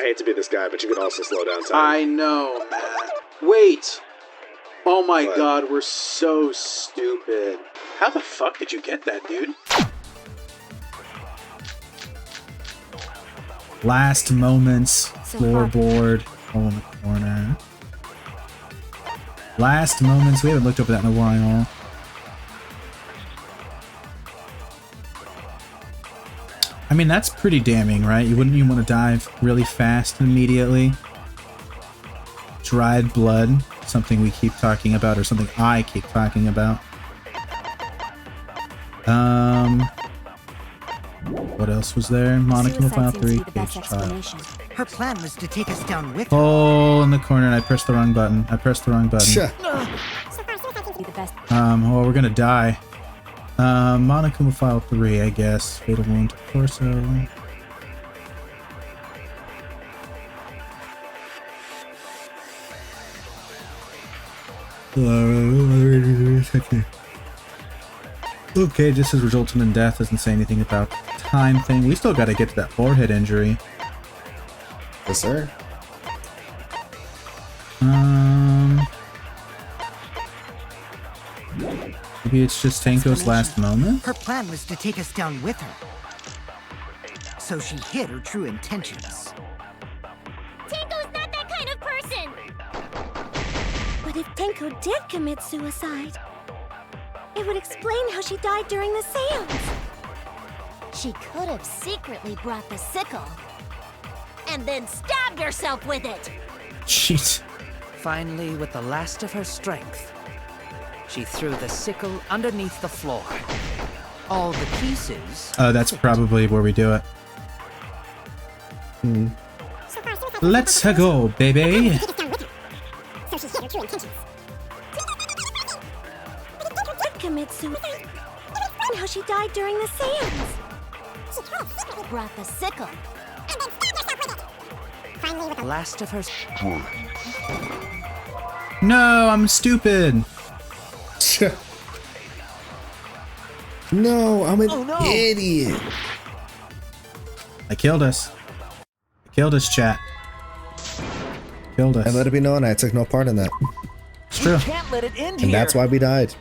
I hate to be this guy, but you could also slow down time. I know, Matt. Wait! Oh my What? god, we're so stupid. How the fuck did you get that, dude? Last moments, floorboard, hole in the corner. Last moments, we haven't looked over that in a while. I mean, that's pretty damning, right? You wouldn't even want to dive really fast immediately. Dried blood, something we keep talking about, or something I keep talking about. What else was there? Monica File 3, Cage Child. Her plan was to take us down with her. Oh, in the corner, and I pressed the wrong button. Well, we're gonna die. Monica File 3, I guess. Fatal wound to torso. Okay, just as resulted in death doesn't say anything about the time thing. We still gotta get to that forehead injury. Yes, sir. Maybe it's just Tanko's last moment? Her plan was to take us down with her. So she hid her true intentions. Tanko's not that kind of person! But if Tanko did commit suicide, it would explain how she died during the seance. She could have secretly brought the sickle and then stabbed herself with it. Jeez. Finally, with the last of her strength, she threw the sickle underneath the floor. All the pieces... Oh, that's probably where we do it. Let's go, baby! Commit suicide. How she died during the seance. She could have secretly brought the sickle and then stabbed herself with it. Finally, with the last of her strength. No, I'm stupid! No, I'm an idiot. I killed us. I killed us, chat. Killed us. And let it be known, I took no part in that. It's true. Can't let it end And here. that's why we died.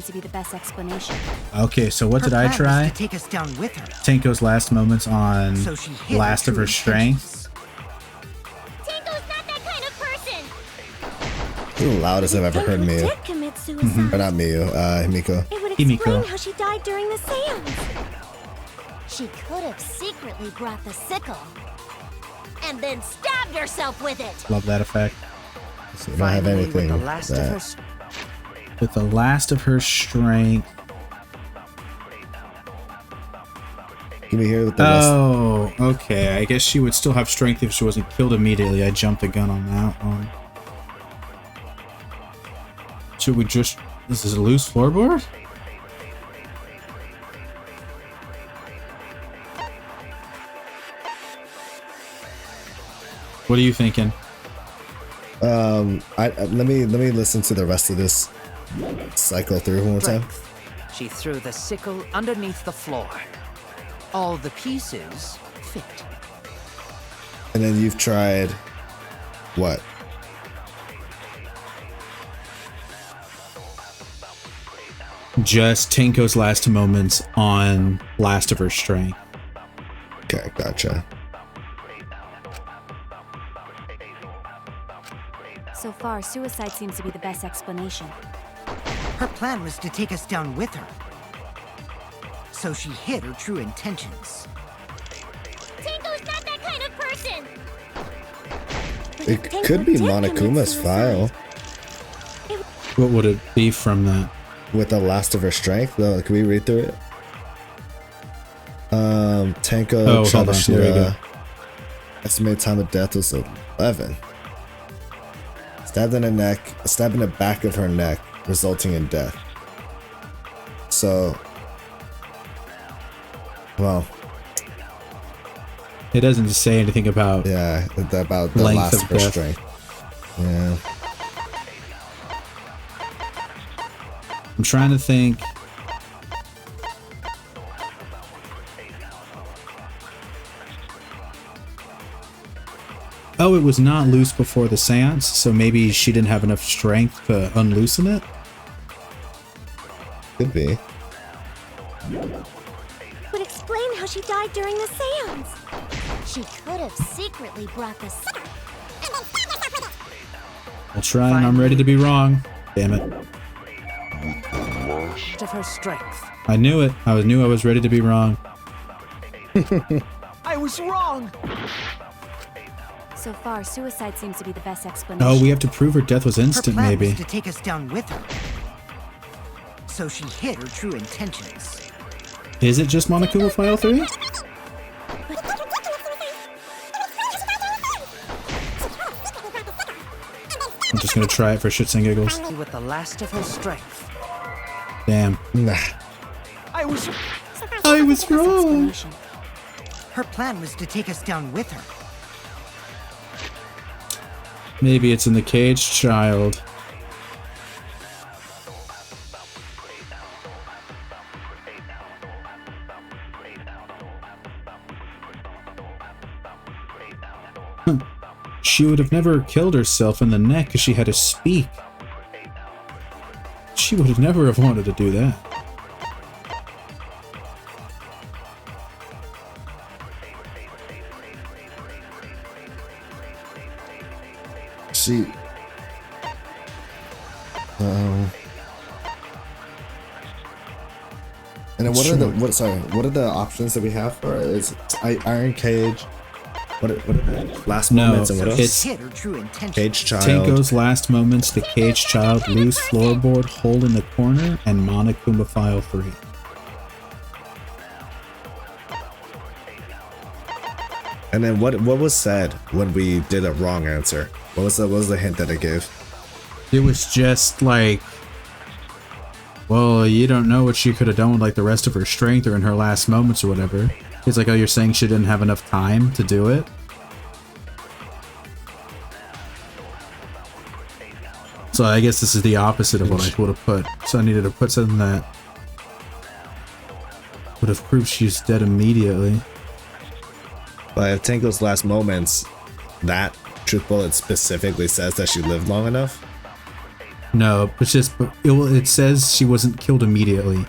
to be the best explanation. Okay, so what did I try? To take us down with her. Tanko's last moments on So she hid last her of her true strength. Tanko's not that kind of person. You're the loudest I've ever heard Miyu. Did commit suicide. Or not Miyu, Himiko. It would explain Himiko. how she died during the seance. She could have secretly brought the sickle and then stabbed herself with it. Love that effect. So you don't have Finally, anything with the last of her that. With the last of her strength. Give me here with the rest. Oh, okay. I guess she would still have strength if she wasn't killed immediately. I jumped the gun on that one. Should we just... This is a loose floorboard? What are you thinking? Let me listen to the rest of this cycle through one more time. She threw the sickle underneath the floor. All the pieces fit. And then you've tried what? Just Tanko's last moments on last of her strength. Okay, gotcha. So far, suicide seems to be the best explanation. Her plan was to take us down with her. So she hid her true intentions. Tanko's not that kind of person. It could be Monokuma's file What would it be from that? with the last of her strength. Though, can we read through it? Tanko Oh, hold on. There we go. Estimated time of death was 11. Stabbed in the neck, stabbed in the back of her neck, resulting in death. So, well, It doesn't say anything about... yeah, about the Length last of of her death. strength. Yeah. I'm trying to think. Oh, it was not loose before the seance, so maybe she didn't have enough strength to unloosen it? Could be. Would explain how she died during the seance. She could have secretly brought the sickle. I'll try, and I'm ready to be wrong. Damn it. Of her strength. I knew it. I knew I was ready to be wrong. I was wrong. So far, suicide seems to be the best explanation. Oh, we have to prove her death was Her instant, plan maybe. was to take us down with her. So she hid her true intentions. Is it just Monokuma File 3? I'm just gonna try it for shits and giggles. With the last of her strength. Damn. Nah. I was wrong! Her plan was to take us down with her. Maybe it's in the caged child. She would have never killed herself in the neck because she had to speak. She would have never have wanted to do that. She. And then what are the options that we have for it? Is Iron Cage? What are the last moments and what else? It's Hid her true intentions. Cage Child. Tenko's last moments, the caged child, loose floorboard, hole in the corner, and Monokuma File 3. And then what was said when we did a wrong answer? What was the hint that it gave? It was just like, well, you don't know what she could have done with like the rest of her strength or in her last moments or whatever. It's like, oh, you're saying she didn't have enough time to do it? So I guess this is the opposite of what I would have put. So I needed to put something that would have proved she's dead immediately. But if Tenko's last moments, that truth bullet specifically says that she lived long enough? No, it's just, it says she wasn't killed immediately.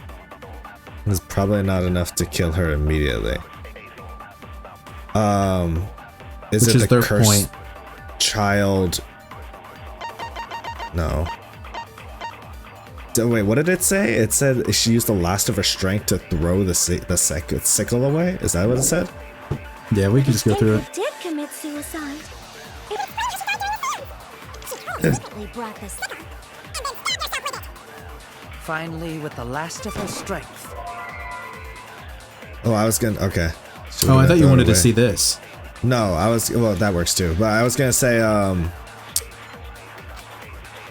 It's probably not enough to kill her immediately. Is Which it is the their cursed point. child? No. So wait, what did it say? It said she used the last of her strength to throw the sickle away? Is that what it said? Yeah, we can just go through it. Tenko did commit suicide. Secretly brought the sickle. finally with the last of her strength. Oh, I was gonna. Okay. Oh, I thought you wanted to see this. No, I was. Well, that works too. But I was gonna say,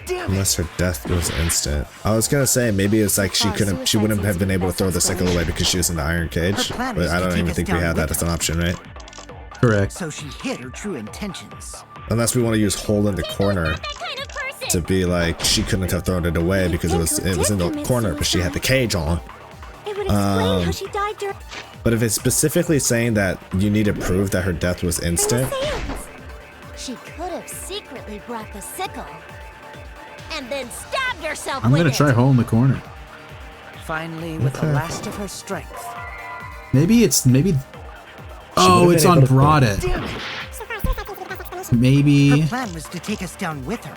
unless her death was instant. I was gonna say maybe it's like she wouldn't have been able to throw the sickle away because she was in the iron cage. But I don't even think we had that as an option, right? Correct. So she hid her true intentions. Unless we want to use hole in the corner to be like she couldn't have thrown it away because it was in the corner, but she had the cage on. It would explain how she died during But if it's specifically saying that you need to prove that her death was the instant, seance. She could have secretly brought the sickle and then stabbed herself I'm with gonna it. try hole in the corner. Finally, with the last of her strength. Maybe it's Oh, it's on Brada. Maybe. Her plan was to take us down with her.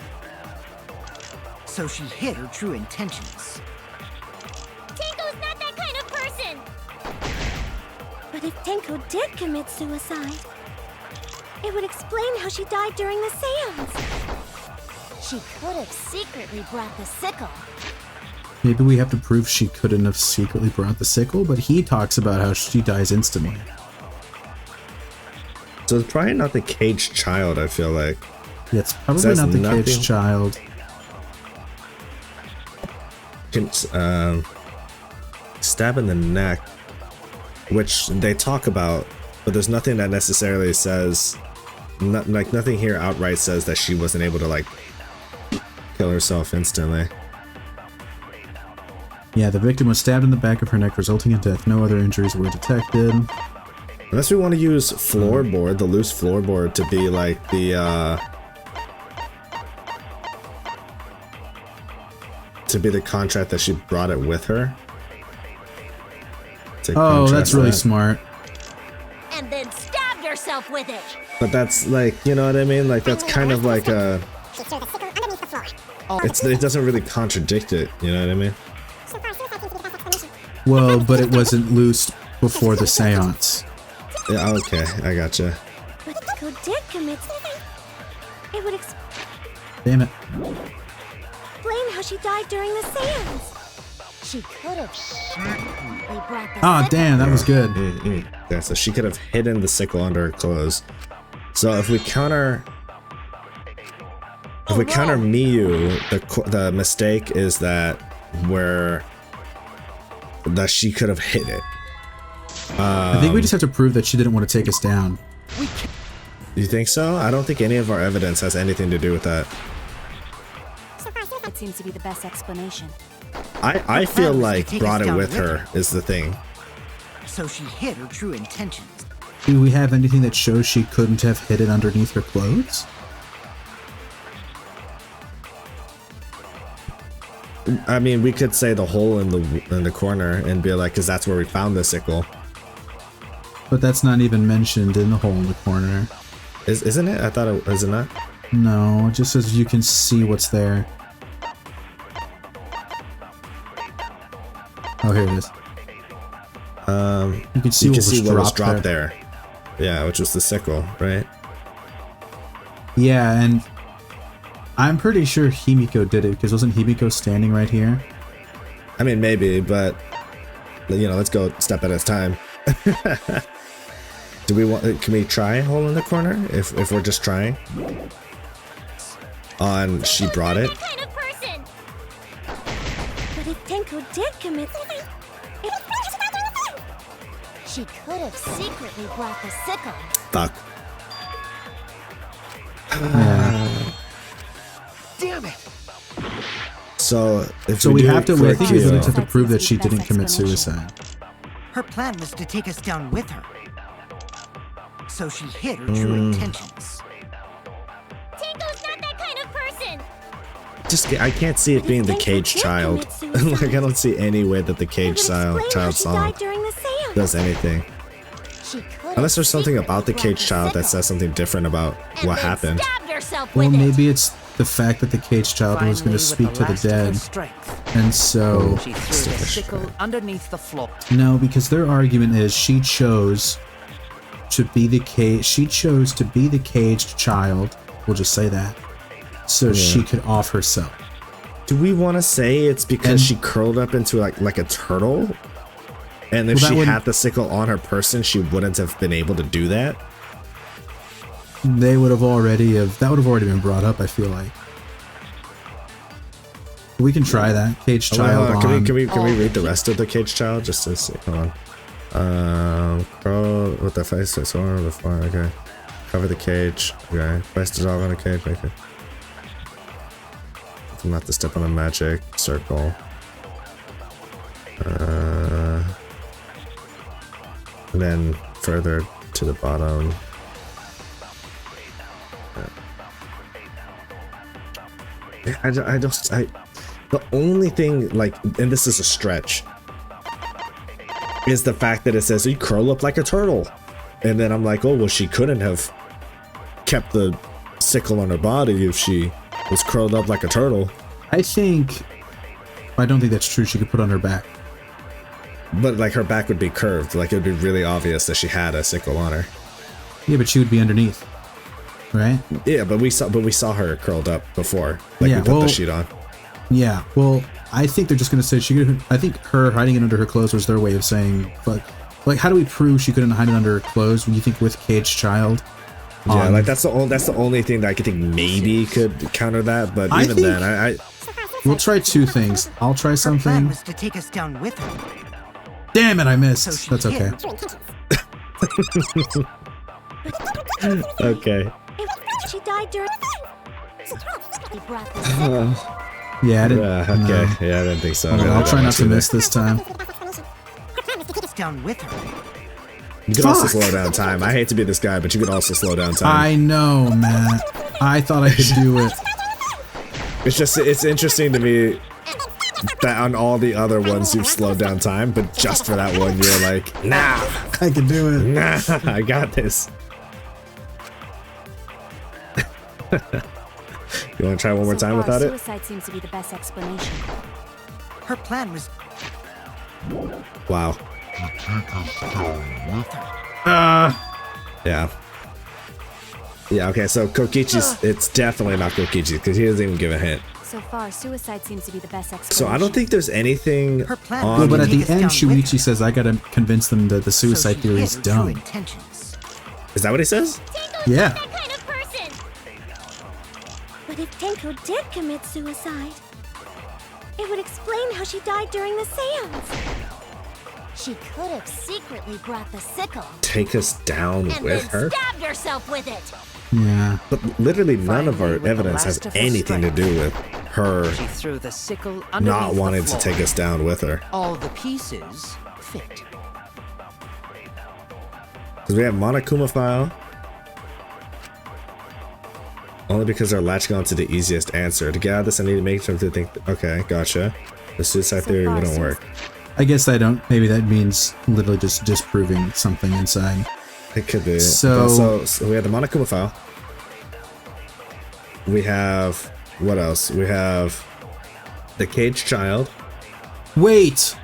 So she hid her true intentions. Tenko's not that kind of person. But if Tenko did commit suicide, it would explain how she died during the seance. She could have secretly brought the sickle. Maybe we have to prove she couldn't have secretly brought the sickle, but he talks about how she dies instantly. so it's probably not the caged child. I feel like Yeah, it's probably Says not the nothing. caged child. Stab in the neck, which they talk about, but there's nothing that necessarily says, nothing here outright says that she wasn't able to like kill herself instantly. Yeah, the victim was stabbed in the back of her neck, resulting in death. No other injuries were detected. Unless we want to use floorboard, the loose floorboard, to be like the contract that she brought it with her. Oh, that's really smart. And then stabbed herself with it. But that's like, you know what I mean? Like that's kind of like a. It doesn't really contradict it. You know what I mean? Well, but it wasn't loose before the seance. Yeah. Okay, I gotcha. But Tenko did commit. It would Damn it. explain how she died during the seance. She could have. They brought the Ah, damn, that was good. Yeah, so she could have hidden the sickle under her clothes. So if we counter Miyu, the mistake is that she could have hid it. I think we just have to prove that she didn't want to take us down. You think so? I don't think any of our evidence has anything to do with that. That seems to be the best explanation. I feel like brought it with her is the thing. So she hid her true intentions. Do we have anything that shows she couldn't have hid it underneath her clothes? I mean, we could say the hole in the corner and be like, because that's where we found the sickle. But that's not even mentioned in the hole in the corner. Isn't it? I thought it was not. No, it just says you can see what's there. Oh, here it is. You can see what was dropped there. Yeah, which was the sickle, right? Yeah, and I'm pretty sure Himiko did it, because wasn't Himiko standing right here? I mean, maybe, but you know, let's go a step at a time. Can we try hole in the corner if we're just trying? On she brought it. Kind of person. But if Tenko did commit, she could have secretly brought the sickle. Fuck. Damn it! So we have to. I think we Kyo, have to prove that she didn't commit suicide. Her plan was to take us down with her. So she hid her true intentions. Tenko's not that kind of person. I can't see it being the cage child. Like I don't see any way that the cage child song does anything. Unless there's something about the cage child that says something different about what happened. Well, maybe it's the fact that the cage child was going to speak to the dead, and so She threw the sickle underneath the floor. no, because their argument is she chose to be the cage. She chose to be the caged child. We'll just say that, so she could off herself. Do we want to say it's because she curled up into like a turtle? And if she had the sickle on her person, she wouldn't have been able to do that? They would have already that would have already been brought up, I feel like. We can try that. Cage child. Can we read the rest of the cage child just to see? Hold on. Curl with the face that's on the floor. Okay. Cover the cage. Okay. Place the dog on the cage. Okay. Not to step on the magic circle. And then further to the bottom. The only thing, like, and this is a stretch, is the fact that it says you curl up like a turtle. And then I'm like, oh, well, she couldn't have kept the sickle on her body if she was curled up like a turtle. I don't think that's true. She could put on her back. But like her back would be curved, like it would be really obvious that she had a sickle on her. Yeah, but she would be underneath, right? Yeah, but we saw her curled up before. Like we put the sheet on. Yeah, well, I think they're just gonna say I think her hiding it under her clothes was their way of saying, but like, how do we prove she couldn't hide it under her clothes when you think with cage child? Yeah, like that's the only thing that I could think maybe could counter that. But even then, we'll try two things. I'll try something. Her plan was to take us down with her. Damn it, I missed. That's okay. Okay. She died during. Yeah, I didn't. Okay. Yeah, I didn't think so. I'll try not to miss this time. Down with her. You could also slow down time. I hate to be this guy, but you could also slow down time. I know, Matt. I thought I could do it. It's interesting to me that on all the other ones you've slowed down time, but just for that one you're like, nah, I can do it. nah, I got this. You want to try one more time without it? Suicide seems to be the best explanation. Her plan was Wow. Yeah. Yeah, okay, so Kokichi's, it's definitely not Kokichi, because he doesn't even give a hint. So far, suicide seems to be the best explanation. So I don't think there's anything her plan. on... Well, but at Take the us end, down with Shuichi says, I gotta convince them that the suicide she theory hid is her true dumb. intentions. Is that what he says? Tenko's Yeah. not that kind of person. But if Tenko did commit suicide, it would explain how she died during the seance. She could have secretly brought the sickle Take us down and with then her? stabbed herself with it. Yeah. But literally none of our Finally, with the evidence has last of her anything to do with her She threw the sickle not underneath wanting the to floor. take us down with her. All the pieces fit. Because we have Monokuma file. Only because they're latching on to the easiest answer. To get out of this, I need to make them to think. Okay, gotcha. The suicide theory wouldn't work. I guess I don't. Maybe that means literally just disproving something inside. It could be. So- So we have the Monokuma file. We have what else? We have the caged child. Wait!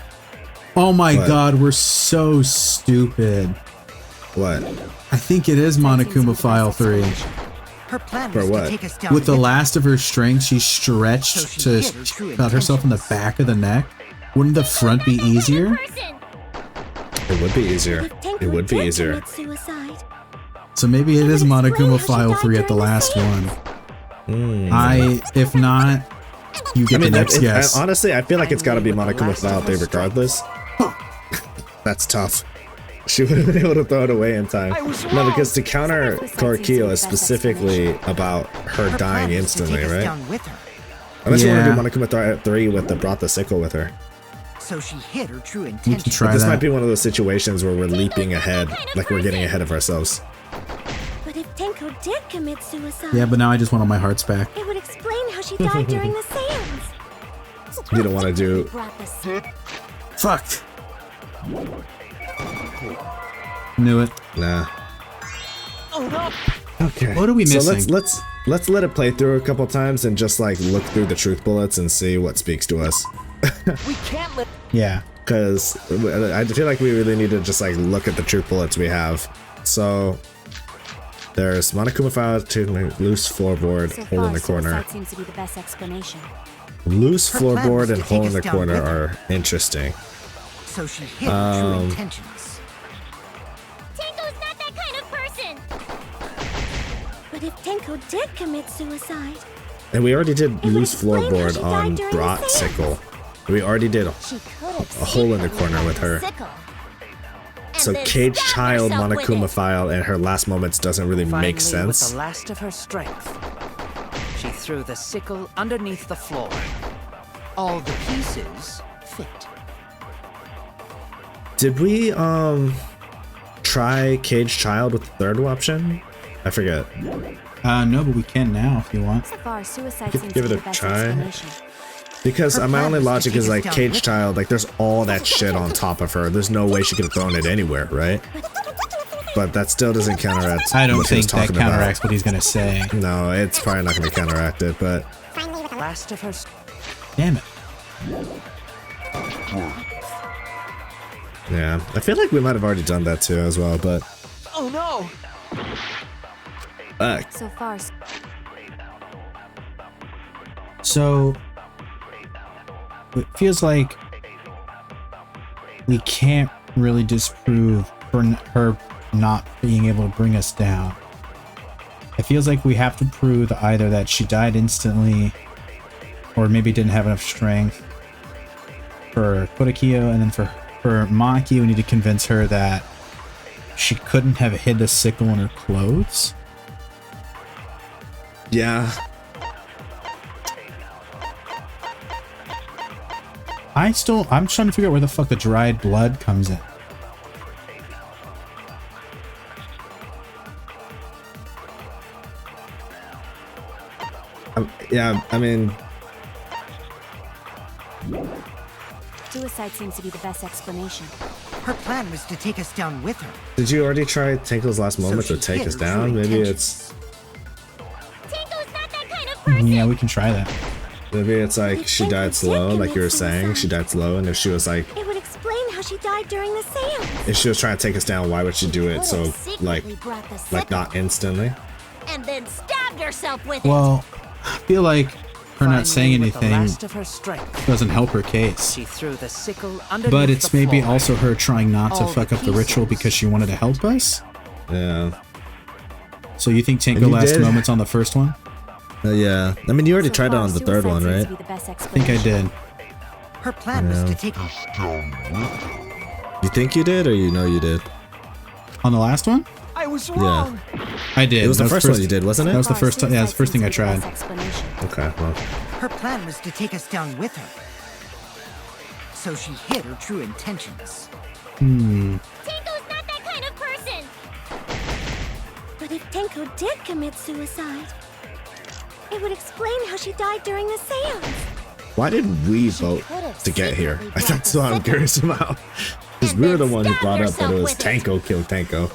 Oh my What? god, we're so stupid. What? I think it is Monokuma File 3. Her plan For was what? to take us down With the with her. last of her strength, she stretched So she to hid her true cut herself in the intentions. back of the neck. Wouldn't the front be easier? Person. It would be easier. If Tenko It would be did easier. commit suicide, So maybe it It is would explain Monokuma how she File died 3 at the during the last seance. one. If not, you get the next guess. Honestly, I feel like it's got to be Monokuma File 3 regardless. That's tough. She would have been able to throw it away in time. No, because to counter Korikyo is specifically about her Her dying plan was to instantly, take us right? down with her. Unless you want Yeah. to do Monokuma 3 with the brought the sickle with her. So she hid her true You intentions. can try This that. might be one of those situations where we're leaping ahead, like we're getting ahead of ourselves. but if Tenko did commit suicide, Yeah, but now I just want all my hearts back. it would explain how she died during the seance. You don't want to do... Brought the sickle. Fuck! Knew it. Nah. Okay. What are we So missing? let's let it play through a couple times and just like look through the truth bullets and see what speaks to us. We can't let Yeah. Because I feel like we really need to just like look at the truth bullets we have. So there's Monokuma File 2, loose floorboard, So hole in far, the corner. suicide seems to be the best explanation. Loose Her plan was floorboard to and take hole in us the down corner with her. are interesting. So she hid her true intentions. Tenko's not that kind of person. But if Tenko did commit suicide, And we already did would loose explain how floorboard she died on during the Brat seance. Sickle. We already did she could have A hole in the secretly corner brought with the her. sickle and so then Cage stabbed Child herself with Monokuma it. File and her last moments doesn't really finally, make sense. With the last of her strength, she threw the sickle underneath the floor. All the pieces fit. Did we try Cage Child with the third option? I forget. No, but we can now if you want. So far, suicide Give seems it to be a the best try. explanation. Because Her my plan only was to logic take is us like down Cage with her. Child, like there's all that shit on top of her. There's no way she could have thrown it anywhere, right? But that still doesn't counteract I don't what he was think that talking counteracts what he's gonna say. about. No, it's probably not going to counteract it, but Last of her Damn it. yeah. I feel like we might have already done that too as well, but Oh no! fuck. So far, So it feels like we can't really disprove her not being able to bring us down. It feels like we have to prove either that she died instantly or maybe didn't have enough strength for Kodakio, and then for Maki we need to convince her that she couldn't have hid the sickle in her clothes. Yeah. I'm trying to figure out where the fuck the dried blood comes in. Yeah, I mean, Suicide seems to be the best explanation. Her plan was to take us down with her. did you already try Tanko's last moment she to take hid us her down? true Maybe intentions. Tango's not that kind of person! Yeah, we can try that. it's like she died slow, like you were saying. She died slow, and if she was like, It would explain how she died during the seance. if she was trying to take us down, why would she do it so like not instantly? And then stabbed herself with it. Well, I feel like her not saying Finally, with the anything last of her strength, doesn't help her case. she threw the sickle underneath But it's the maybe floor. also her trying not to All fuck the up the ritual pieces. because she wanted to help us? Yeah, So you think And Tanko you last did. moments on the first one? yeah. I mean, you already So tried it far, on the third suicide one, seems right? to be the best I think I explanation. did. Her plan was Yeah. to take You think you did, or you know you did? On the last one? I was Yeah. I did. It was the That first one you did, wasn't it? That was the first time. Yeah, it's the first thing I tried. Okay, well, Her plan was to take us down with her. So she hid her true intentions. Tanko's not that kind of person! But if Tanko did commit suicide, it would explain how she died during the seance. why did we vote to get here? That's what I'm curious about. Because we were the one who brought up that it was Tanko killed Tanko.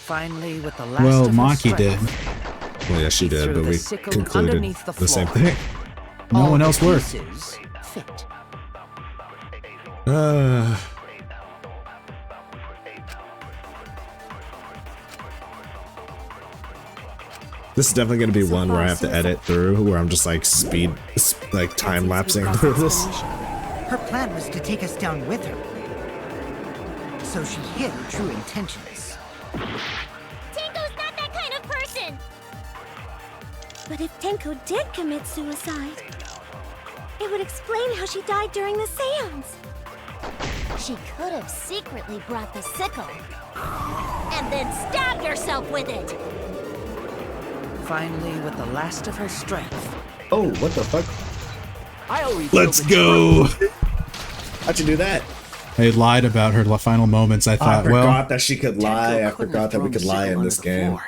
Finally, with the last Well, of her Maki did. strength, Well, yeah, she did, threw but the we sickle concluded underneath the the same floor. thing. No all one the else worked. pieces fit. This is definitely going to be So one where I far, have to suicide- edit through, where I'm just like time lapsing through this. Her plan was to take us down with her. So she hid her true intentions. Tanko's not that kind of person! But if Tanko did commit suicide, it would explain how she died during the seance. She could have secretly brought the sickle and then stabbed herself with it. Finally, with the last of her strength, Oh, what the fuck? I'll reveal Let's the go! How'd you do that? I lied about her final moments. I I thought, forgot well, that she could Tanko lie. I couldn't forgot have that we thrown could the lie sickle in onto this the game. floor.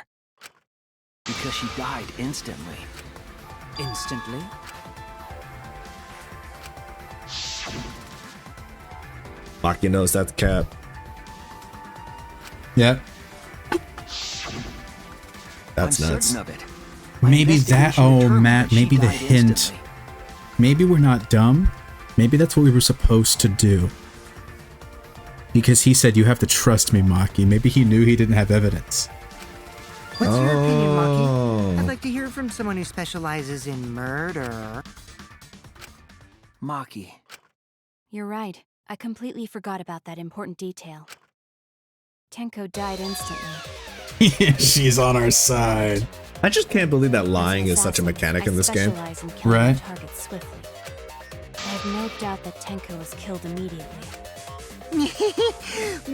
Because she died instantly. Instantly? Maki knows that's cap. yeah, That's I'm nuts. certain of it. maybe that. investigation Oh, determined Matt, that she maybe the died hint. instantly. Maybe we're not dumb. Maybe that's what we were supposed to do. Because he said, you have to trust me, Maki. Maybe he knew he didn't have evidence. What's your opinion, Maki? Oh. I'd like to hear from someone who specializes in murder. Maki. You're right. I completely forgot about that important detail. Tenko died instantly. She's on our side. I just can't believe that lying As an is such a assassin, mechanic in I this game. specialize in killing Right. targets swiftly. I have no doubt that Tenko was killed immediately.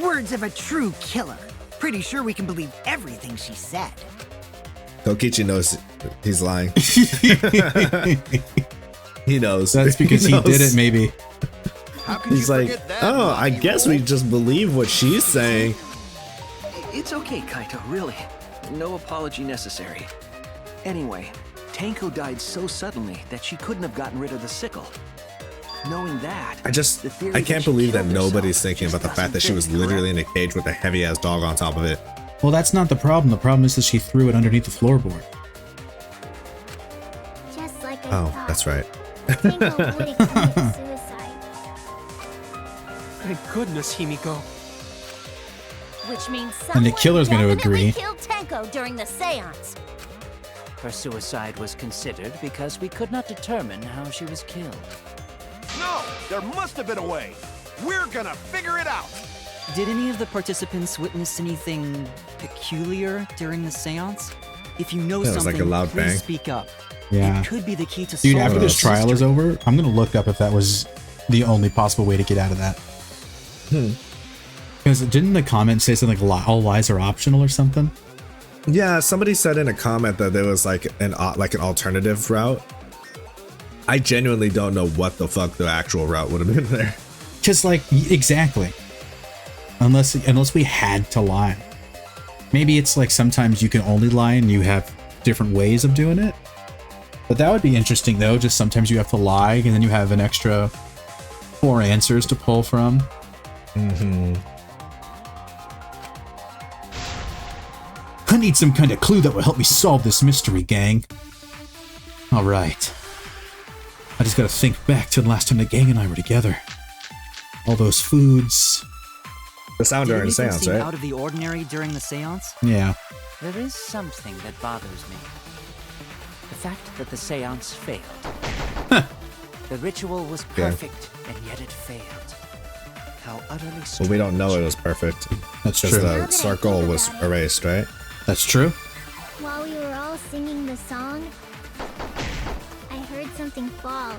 Words of a true killer. Pretty sure we can believe everything she said. Kokichi knows he's lying. He knows. That's because he did knows. it, maybe. He's like, oh, I guess we just believe what she's saying. It's okay, Kaito, really. No apology necessary. Anyway, Tanko died so suddenly that she couldn't have gotten rid of the sickle. Knowing that, I can't believe that nobody's thinking about the fact that she was literally in a cage with a heavy-ass dog on top of it. Well, that's not the problem. The problem is that she threw it underneath the floorboard. Just like I Oh, thought. that's right. Tenko would commit suicide. Thank goodness, Himiko. Which means And the someone killer's gonna definitely agree. killed Tenko during the seance. Her suicide was considered because we could not determine how she was killed. No! There must have been a way! We're gonna figure it out! Did any of the participants witness anything peculiar during the seance? If you know Yeah, it was something, like a loud please bang. speak up. Yeah. It could be the key to Dude, solving after this this trial is mystery. over, I'm gonna look up if that was the only possible way to get out of that. Because didn't the comment say something like all lies are optional or something? Yeah, somebody said in a comment that there was like an alternative route. I genuinely don't know what the fuck the actual route would have been there. Just like exactly. Unless we had to lie. Maybe it's like sometimes you can only lie and you have different ways of doing it. But that would be interesting, though. Just sometimes you have to lie, and then you have an extra 4 answers to pull from. Mm-hmm. I need some kind of clue that will help me solve this mystery, gang. Alright. I just gotta think back to the last time the gang and I were together. All those foods. The sound during the Did anything seance, seem right? out of the ordinary during the seance? Yeah. There is something that bothers me. The fact that the seance failed. The ritual was perfect, and yet it failed. How utterly strange. Well, we don't know it was perfect. That's Because true. the circle was erased, right? That's true. While we were all singing the song, I heard something fall.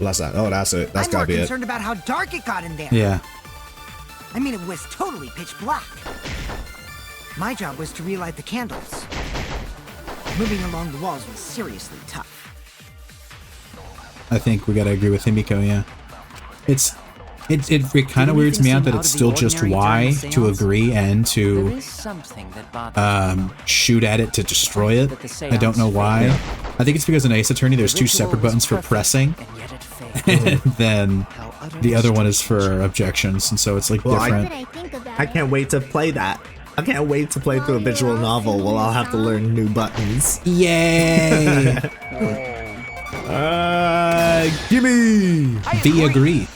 That's that. Oh, that's it. That's I'm more gotta be it. concerned about how dark it got in there. Yeah. I mean, it was totally pitch black. My job was to relight the candles. Moving along the walls was seriously tough. I think we gotta agree with Himiko, yeah. It kind of weirds me out that it's still just Y to agree and There to is something that bothers me. shoot at it to destroy it. I don't know why. I think it's because in Ace Attorney there's 2 separate buttons for pressing, And yet it failed. and then How utterly the other one is strange. for objections, and so it's like Well, different. But I think about I it. can't wait to play that. I can't wait to play through a visual novel while I'll have to learn new buttons. Yay! Gimme! V agree.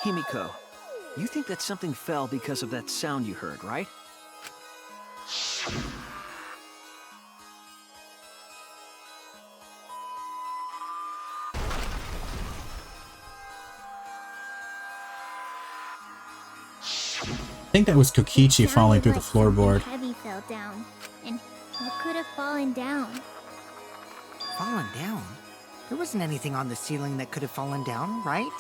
Himiko, you think that something fell because of that sound you heard, right? I think that was Kokichi falling through the floorboard. Heavy fell down, and what could have fallen down? Fallen down? There wasn't anything on the ceiling that could have fallen down, right?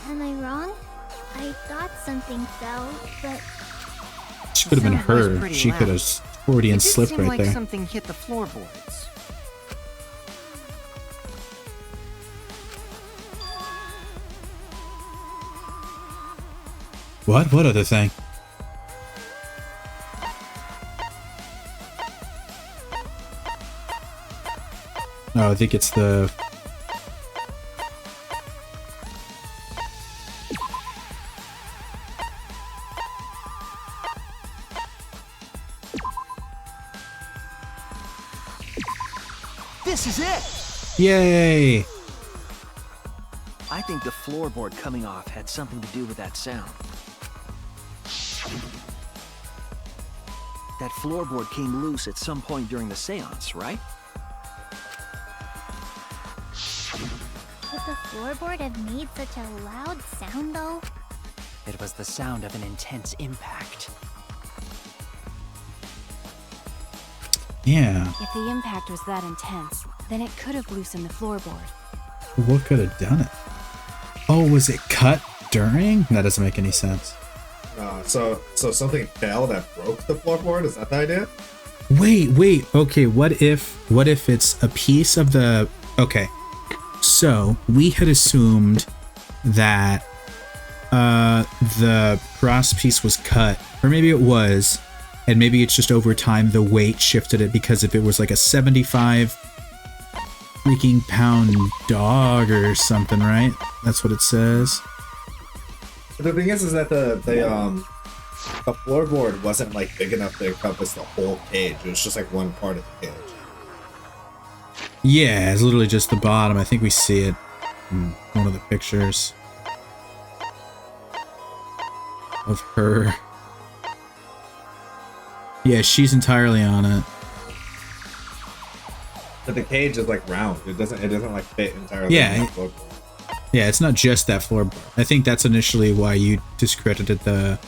Am I wrong? I thought something fell, but She could have been Sound was her. pretty She could loud. have Freudian It did slipped seem right like there. something hit the floorboards. What? What other thing? Oh, I think it's the... This is it! Yay! I think the floorboard coming off had something to do with that sound. That floorboard came loose at some point during the seance, right? could the floorboard have made such a loud sound, though? It was the sound of an intense impact. Yeah. If the impact was that intense, then it could have loosened the floorboard. What could have done it? Oh, was it cut during? That doesn't make any sense. So something fell that broke the floorboard? Is that the idea? Wait. Okay, what if it's a piece of the... Okay. So, we had assumed that the cross piece was cut, or maybe it was, and maybe it's just over time the weight shifted it, because if it was like a 75 freaking pound dog or something, right? That's what it says. The thing is that the floorboard wasn't like big enough to encompass the whole cage. It was just like one part of the cage. Yeah, it's literally just the bottom. I think we see it in one of the pictures of her. Yeah, she's entirely on it. But the cage is like round. It doesn't like fit entirely. Yeah. on the floorboard. Yeah, it's not just that floorboard. I think that's initially why you discredited that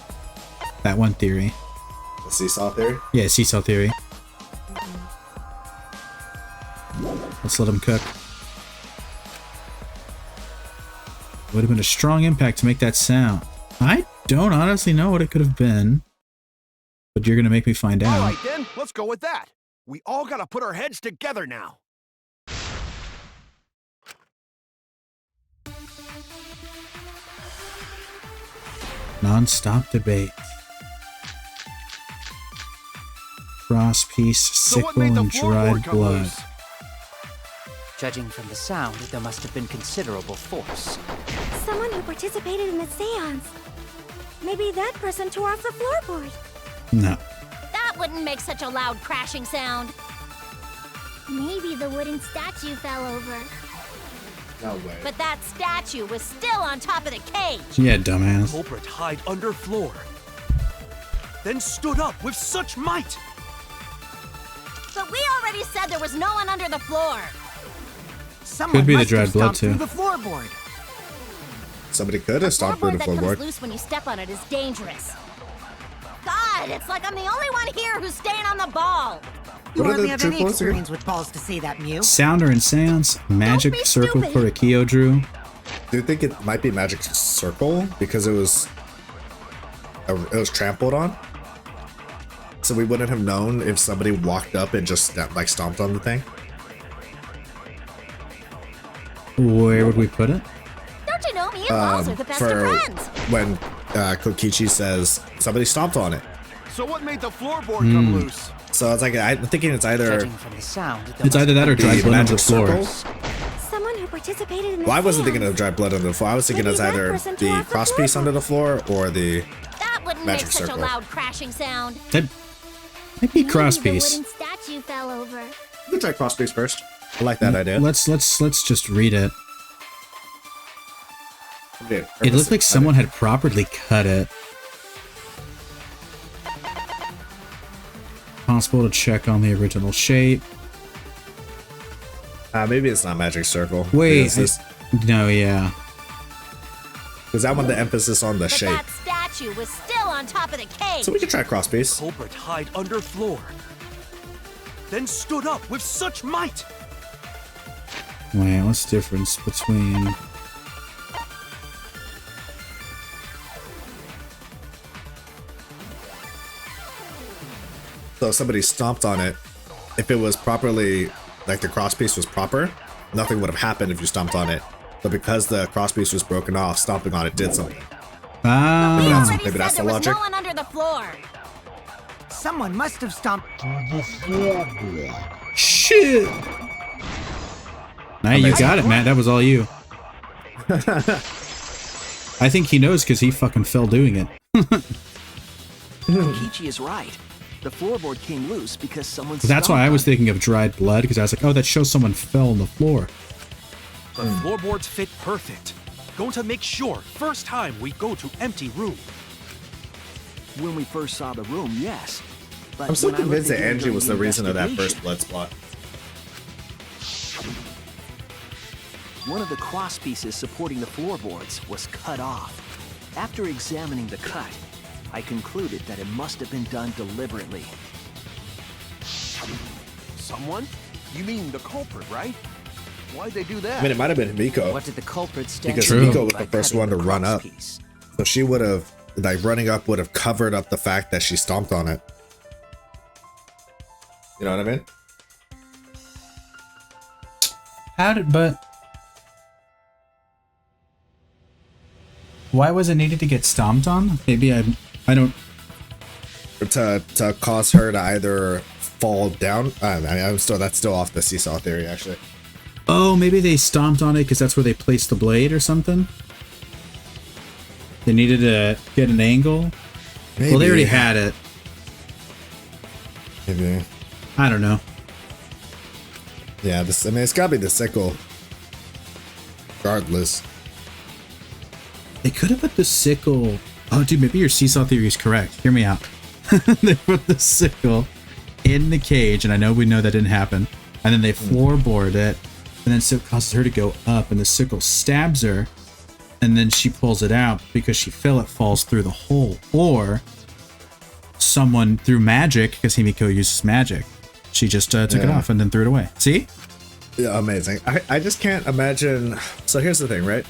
one theory. The seesaw theory? Yeah, seesaw theory. Let's let him cook. Would have been a strong impact to make that sound. I don't honestly know what it could have been, but you're gonna make me find All out. right, then, let's go with that. We all gotta put our heads together now. Non-stop debate. Crosspiece, sickle, and dried blood. Judging from the sound, there must have been considerable force. Someone who participated in the seance. Maybe that person tore off the floorboard. No. That wouldn't make such a loud crashing sound. Maybe the wooden statue fell over. No way. But that statue was still on top of the cage. Yeah, dumbass. Culprit hid under floor, then stood up with such might. But we already said there was no one under the floor. Someone Could be the must have dried blood, stomped through too. the floorboard. Somebody could have stomped through the Floorboard that floorboard. comes loose when you step on it is dangerous. God, it's like I'm the only one here who's staying on the ball. You What are hardly the have two any points again? experience with balls to say that, Mew. Sounder and seance, magic be circle stupid. Kurikio drew. Do you think it might be magic circle because it was trampled on? So we wouldn't have known if somebody walked up and just like stomped on the thing. Where would we put it? Don't you know me and balls are the best of For friends? when Kokichi says somebody stomped on it. So what made the floorboard come loose? So it's like I'm thinking it's either Judging from the sound, there It's must either that or the dried blood on the magic floor. circle. Someone who participated in the Well, I wasn't thinking seance. of dry blood under the floor. I was thinking Maybe it's that either person tore the off the cross piece floorboard. under the floor or the. That wouldn't Magic make such circle. a loud crashing sound. That might be Maybe cross the piece. wooden statue fell over. Let's try cross piece first. I like that idea. Let's just read it. Dude, It looked like someone had properly cut it. Possible to check on the original shape. Maybe it's not magic circle. Wait, Because no, yeah. I want the emphasis on the But shape. that statue was still on top of the cage. So we can try cross piece. Culprit hid under floor, then stood up with such might. Wait, what's the difference between... So if somebody stomped on it, if it was properly, like the cross piece was proper, nothing would have happened if you stomped on it. But because the cross piece was broken off, stomping on it did something. We Ah, already maybe said that's there the was logic. no one under the floor. Someone must have stomped. shit! Hey, you got it, Matt. That was all you. I think he knows because he fucking fell doing it. Kokichi is right. The floorboard came loose because someone. That's why I was stomped thinking of dried blood, because I was like, oh, that shows someone fell on the floor. But floorboards fit perfect. Going to make sure first time we go to empty room. on it. When we first saw the room, yes. But I'm still when I looked convinced that again Angie during was the reason of that investigation, first blood spot. One of the cross pieces supporting the floorboards was cut off. After examining the cut, I concluded that it must have been done deliberately. Someone? You mean the culprit, right? Why'd they do that? I mean, it might have been Miko. What did the culprit stand Because to Miko gain was by the first cutting one to the run cross up. piece? So she would have, like, running up would have covered up the fact that she stomped on it. You know what I mean? How did, but... Why was it needed to get stomped on? Maybe I don't... To cause her to either fall down. That's still off the seesaw theory, actually. Oh, maybe they stomped on it because that's where they placed the blade or something? They needed to get an angle? Maybe. Well, they already had it. Maybe. I don't know. Yeah, this. I mean, it's gotta be the sickle. Regardless. They could have put the sickle... Oh, dude, maybe your seesaw theory is correct. Hear me out. They put the sickle in the cage, and I know we know that didn't happen. And then they floorboard it, and then so it causes her to go up, and the sickle stabs her, and then she pulls it out because she fell. It falls through the hole. Or someone through magic, because Himiko uses magic. She just took it off and then threw it away. See? Yeah, amazing. I just can't imagine. So here's the thing, right?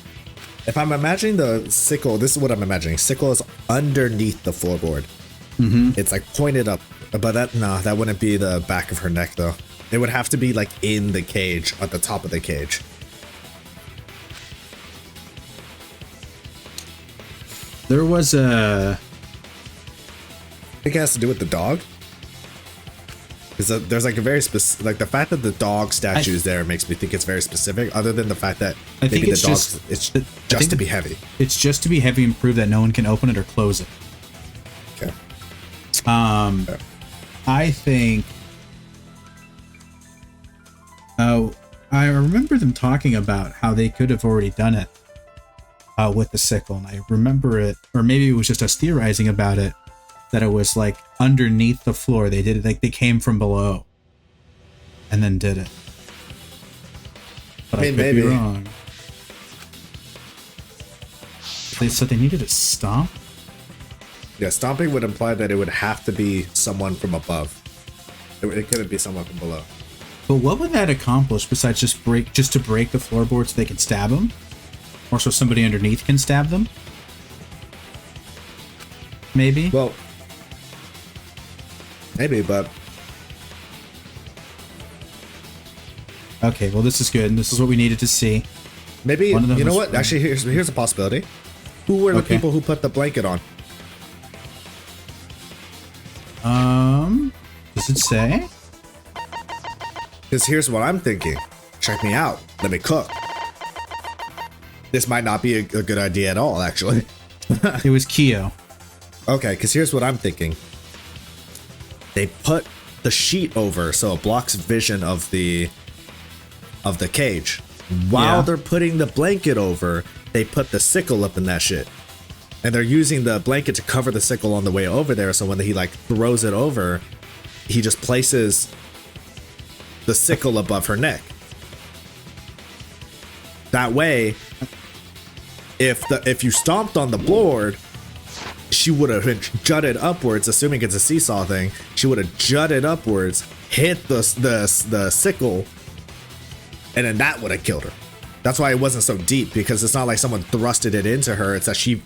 If I'm imagining the sickle, this is what I'm imagining. Sickle is underneath the floorboard. It's like pointed up, but that wouldn't be the back of her neck though. It would have to be like in the cage, at the top of the cage. There was a... I think it has to do with the dog. Because there's like a very specific, like the fact that the dog statue is there makes me think it's very specific. Other than the fact that maybe the dog, it's just to be heavy. It's just to be heavy and prove that no one can open it or close it. Okay. I think. Oh, I remember them talking about how they could have already done it with the sickle, and I remember it, or maybe it was just us theorizing about it. That it was like underneath the floor. They did it like they came from below and then did it. But I could maybe be wrong. So they needed to stomp? Yeah, stomping would imply that it would have to be someone from above. It couldn't be someone from below. But what would that accomplish besides just to break the floorboard so they can stab them? Or so somebody underneath can stab them? Maybe? Well, maybe, but... Okay, well this is good, and this is what we needed to see. Maybe, you know what? Actually, here's a possibility. Who were the people who put the blanket on? Does it say? Because here's what I'm thinking. Check me out. Let me cook. This might not be a good idea at all, actually. It was Kyo. Okay, because here's what I'm thinking. They put the sheet over so it blocks vision of the cage. While they're putting the blanket over, they put the sickle up in that shit. And they're using the blanket to cover the sickle on the way over there, so when he like throws it over, he just places the sickle above her neck. That way, if you stomped on the board, she would have jutted upwards, assuming it's a seesaw thing. She would have jutted upwards, hit the sickle, and then that would have killed her. That's why it wasn't so deep, because it's not like someone thrusted it into her. It's that she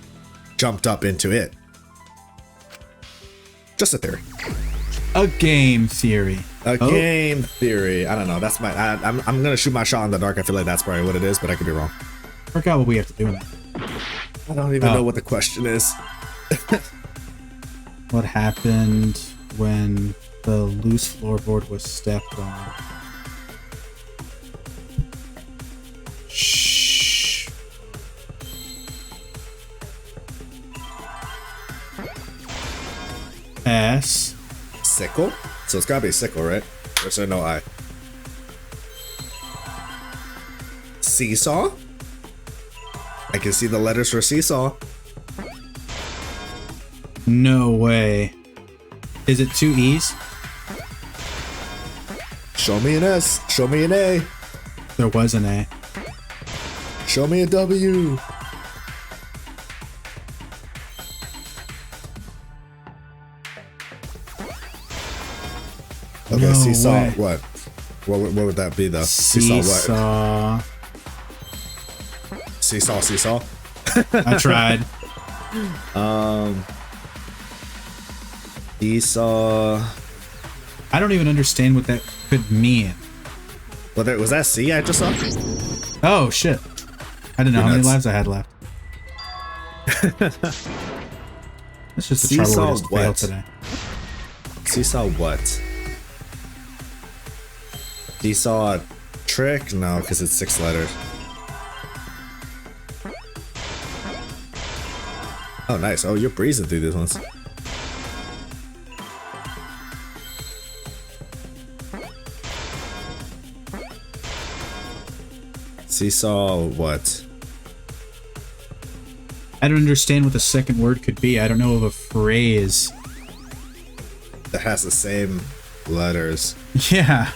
jumped up into it. Just a theory. A game theory. Game theory. I don't know. That's my. I'm gonna shoot my shot in the dark. I feel like that's probably what it is, but I could be wrong. I forgot what we have to do in that. I don't even know what the question is. What happened when the loose floorboard was stepped on? Shh. S. Sickle? So it's gotta be a sickle, right? Or is there no I? Seesaw? I can see the letters for seesaw. No way. Is it 2 E's? Show me an S. Show me an A. There was an A. Show me a W. Okay, no seesaw. Way. What? What would that be though? Seesaw. Seesaw. Seesaw. I tried. Seesaw. I don't even understand what that could mean. Well, was that C I just saw? Oh shit! I didn't know how many lives I had left. That's just the trouble we just failed today. Seesaw what? Seesaw trick? No, because it's 6 letters. Oh, nice. Oh, you're breezing through these ones. Seesaw what? I don't understand what the second word could be. I don't know of a phrase that has the same letters. Yeah.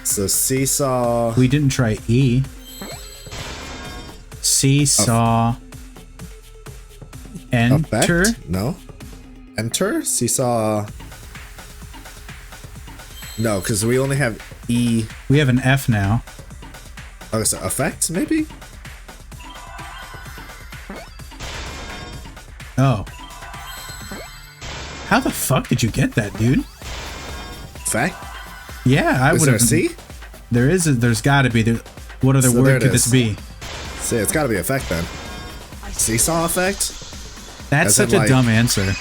So seesaw. We didn't try E. Seesaw. Enter? Effect? No. Enter? Seesaw. No, because we only have E. We have an F now. Oh, so effect, maybe? Oh. How the fuck did you get that, dude? Effect? Yeah, I would. Is there a C? There is. There's got to be. What other word could this be? See, it's got to be effect then. Seesaw effect? That's such a dumb answer.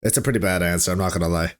It's a pretty bad answer, I'm not gonna lie.